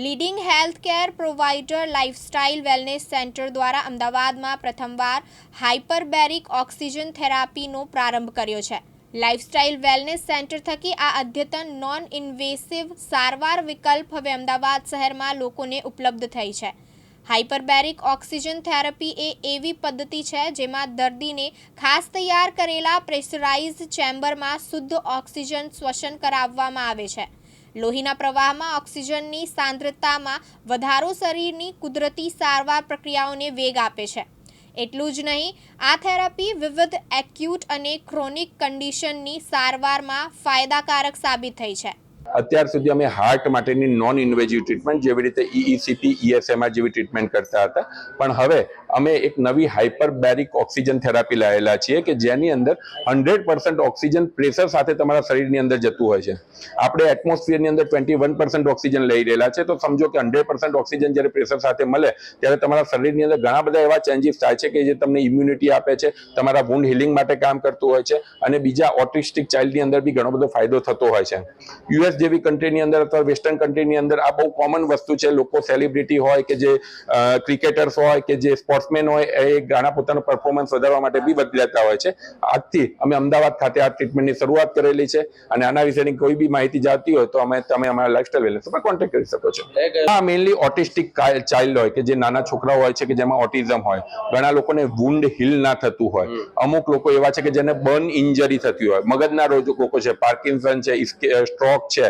Leading health care provider lifestyle wellness centre દ્વારા અમદાવાદમાં પ્રથમવાર હાઇપરબેરિક ઓક્સિજન થેરાપીનો પ્રારંભ કર્યો છે. લાઇફસ્ટાઇલ વેલનેસ સેન્ટર થકી આ અદ્યતન નોન ઇન્વેસિવ સારવાર વિકલ્પ હવે અમદાવાદ શહેરમાં લોકોને ઉપલબ્ધ થઈ છે. હાઇપરબેરિક ઓક્સિજન થેરાપી એ એવી પદ્ધતિ છે જેમાં દર્દીને ખાસ તૈયાર કરેલા પ્રેશરાઇઝ્ડ ચેમ્બરમાં શુદ્ધ ઓક્સિજન શ્વસન કરાવવામાં આવે છે. લોહીના પ્રવાહમાં ઓક્સિજનની સાંદ્રતામાં વધારો શરીરની કુદરતી સારવાર પ્રક્રિયાઓને વેગ આપે છે. એટલું જ નહીં, આ થેરાપી વિવિધ એક્યુટ અને ક્રોનિક કન્ડિશનની સારવારમાં ફાયદાકારક સાબિત થઈ છે. અત્યાર સુધી અમે હાર્ટ માટેની નોન ઇન્વેઝિવ ટ્રીટમેન્ટ જેવી રીતે EECT, ESMR જેવી ટ્રીટમેન્ટ કરતા હતા, પણ હવે અમે એક નવી હાઇપરબેરિક ઓક્સિજન થેરાપી લાવેલા છીએ કે જેની અંદર 100% ઓક્સિજન પ્રેશર સાથે તમારા શરીરની અંદર જતું હોય છે. આપણે એટમોસ્ફિયરની અંદર 21% ઓક્સિજન લઈ રહેલા છે, તો સમજો કે 100% ઓક્સિજન જ્યારે પ્રેશર સાથે મળે ત્યારે તમારા શરીરની અંદર ઘણા બધા એવા ચેન્જીસ થાય છે કે જે તમને ઇમ્યુનિટી આપે છે, તમારા વુન્ડ હિલિંગ માટે કામ કરતું હોય છે, અને બીજા ઓટિસ્ટિક ચાઇલ્ડની અંદર બી ઘણો બધો ફાયદો થતો હોય છે. US જેવી કન્ટ્રીની અંદર અથવા વેસ્ટર્ન કન્ટ્રીની અંદર આ બહુ કોમન વસ્તુ છે. લોકો સેલિબ્રિટી હોય કે જે ક્રિકેટર્સ હોય કે જે સ્પોર્ટ્સમેન હોય, એ ઘણા પોતાનું પરફોર્મન્સ વધારવા માટે બી બદલાતા હોય છે. આજથી અમે અમદાવાદ ખાતે આ ટ્રીટમેન્ટની શરૂઆત કરેલી છે, અને આના વિશેની કોઈ બી માહિતી જાણતી હોય તો તમે અમારા લાઇફસ્ટાઇલ વેલનેસ પર કોન્ટેક્ટ કરી શકો છો. આ મેઇનલી ઓટિસ્ટિક ચાઇલ્ડ હોય કે જે નાના છોકરાઓ હોય છે કે જેમાં ઓટિઝમ હોય, ઘણા લોકોને વુન્ડ હીલ ના થતું હોય, અમુક લોકો એવા છે કે જેને બર્ન ઇન્જરી થતી હોય, મગજના લોકો છે, પાર્કિન્સન છે, સ્ટ્રોક છે,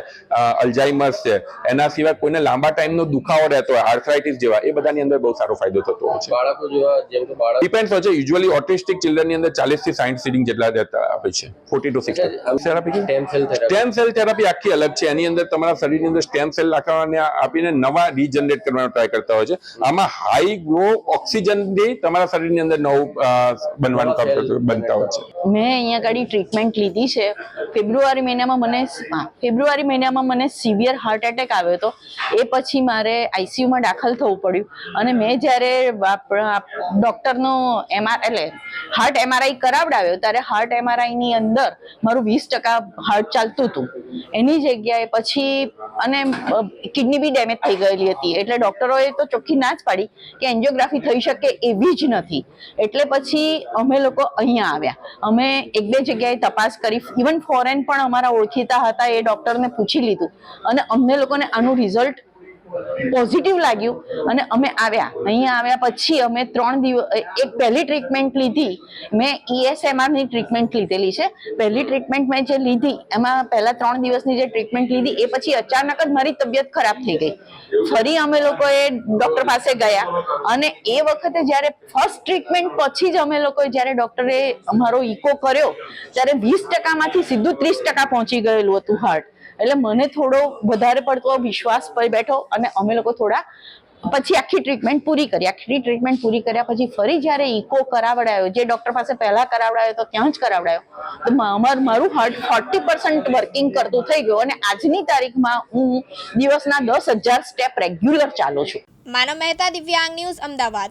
અલ્ઝાઇમર્સ છે, એના સિવાય કોઈને લાંબા ટાઈમનો દુખાવો રહેતો હોય, આર્થરાઇટિસ જેવા, એ બધાની અંદર બહુ સારો ફાયદો થતો હોય છે. બાળકો જેવા જેમ કે બાળક ડિપેન્ડ્સ હોય છે. યુઝ્યુઅલી ઓટિસ્ટિક ચિલ્ડ્રનની અંદર 40 થી 60 સીટિંગ જેટલા રહેતા આપે છે. 40 to 60 therapy. Stem cell therapy આખી અલગ છે. એની અંદર તમારા શરીરની અંદર સ્ટેમ સેલ નાખવાને આપીને નવા રીજનરેટ કરવાનો ટ્રાય કરતા હોય છે. આમાં હાઈ ગ્રો ઓક્સિજન થી તમારા શરીરની અંદર નવું બનવાનું કામ બનતા હોય છે. મેં અહીંયા ગાડી ટ્રીટમેન્ટ લીધી છે. ફેબ્રુઆરી મહિનામાં મને સિવિયર હાર્ટ એટેક આવ્યો હતો. એ પછી મારે આઈસીયુમાં દાખલ થવું પડ્યું, અને મેં જ્યારે ડૉક્ટરનો હાર્ટ MRI કરાવડાવ્યો ત્યારે હાર્ટ MRIની અંદર મારું 20% હાર્ટ ચાલતું હતું. એની જગ્યાએ પછી અને કિડની બી ડેમેજ થઈ ગયેલી હતી, એટલે ડૉક્ટરોએ તો ચોખ્ખી ના જ પાડી કે એન્જિયોગ્રાફી થઈ શકે એવી જ નથી. એટલે પછી અમે લોકો અહીંયા આવ્યા. અમે 1-2 જગ્યાએ તપાસ કરી, ઇવન ફોરેન પણ અમારા ઓળખીતા હતા, એ ડૉક્ટરને પૂછી લીધું, અને અમને લોકોને આનું રિઝલ્ટ પોઝિટિવ લાગ્યું, અને અમે આવ્યા. અહીંયા આવ્યા પછી અમે 3 દિવસ એક પહેલી ટ્રીટમેન્ટ લીધી. મેં ESMRની ટ્રીટમેન્ટ લીધેલી છે. પહેલી ટ્રીટમેન્ટ મેં જે લીધી એમાં પહેલા 3 દિવસની જે ટ્રીટમેન્ટ લીધી, એ પછી અચાનક જ મારી તબિયત ખરાબ થઈ ગઈ. ફરી અમે લોકોએ ડૉક્ટર પાસે ગયા, અને એ વખતે જ્યારે ફર્સ્ટ ટ્રીટમેન્ટ પછી જ અમે લોકોએ જ્યારે ડૉક્ટરે અમારો ઇકો કર્યો ત્યારે 20%માંથી સીધું 30% પહોંચી ગયેલું હતું હાર્ટ. એટલે મને થોડો વધારે પડતો વિશ્વાસ પર બેઠો, અને અમે લોકો થોડા પછી આખી ટ્રીટમેન્ટ પૂરી કરી. આખી ટ્રીટમેન્ટ પૂરી કર્યા પછી ફરી જ્યારે ઇકો કરાવડાયો, જે ડૉક્ટર પાસે પહેલા કરાવડાયો તો ત્યાં જ કરાવડાયો, તો મારું હાર્ટ 40% વર્કિંગ કરતું થઈ ગયું, અને આજની તારીખમાં હું દિવસના 10,000 સ્ટેપ રેગ્યુલર ચાલું છું. માનવ મહેતા, દિવ્યાંગ ન્યૂઝ, અમદાવાદ.